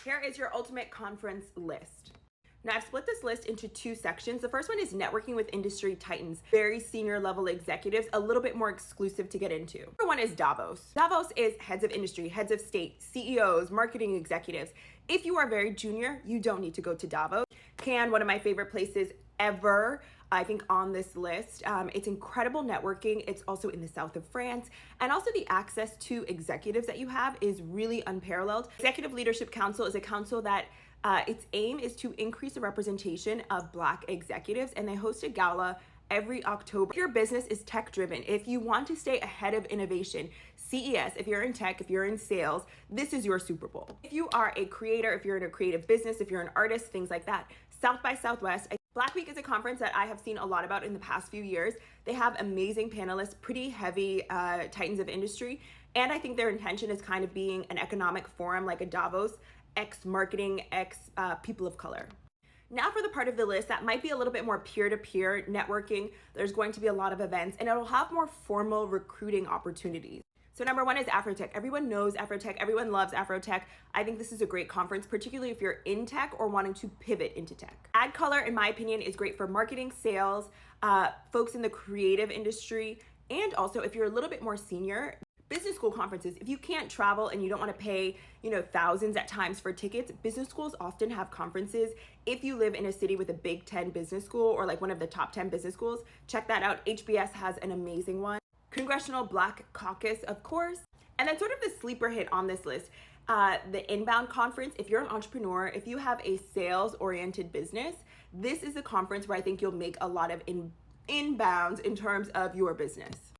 Here is your ultimate conference list. Now I've split this list into two sections. The first one is networking with industry titans, very senior level executives, a little bit more exclusive to get into. Number one is Davos. Davos is heads of industry, heads of state, CEOs, marketing executives. If you are very junior, you don't need to go to Davos. Cannes, one of my favorite places ever, I think, on this list. It's incredible networking. It's also in the south of France. And also the access to executives that you have is really unparalleled. Executive Leadership Council is a council that its aim is to increase the representation of Black executives, and they host a gala every October. If your business is tech driven, if you want to stay ahead of innovation, CES, if you're in tech, if you're in sales, this is your Super Bowl. If you are a creator, if you're in a creative business, if you're an artist, things like that, South by Southwest. Black Week is a conference that I have seen a lot about in the past few years. They have amazing panelists, pretty heavy titans of industry, and I think their intention is kind of being an economic forum like a Davos, ex-marketing, ex-people of color. Now for the part of the list that might be a little bit more peer-to-peer networking, there's going to be a lot of events and it'll have more formal recruiting opportunities. So number one is Afrotech. Everyone knows Afrotech, everyone loves Afrotech. I think this is a great conference, particularly if you're in tech or wanting to pivot into tech. AdColor, in my opinion, is great for marketing, sales, folks in the creative industry, and also if you're a little bit more senior, business school conferences. If you can't travel and you don't want to pay, thousands at times for tickets, business schools often have conferences. If you live in a city with a Big 10 business school or like one of the top 10 business schools, check that out. HBS has an amazing one. Congressional Black Caucus, of course. And then sort of the sleeper hit on this list, the Inbound Conference. If you're an entrepreneur, if you have a sales-oriented business, this is a conference where I think you'll make a lot of inbounds in terms of your business.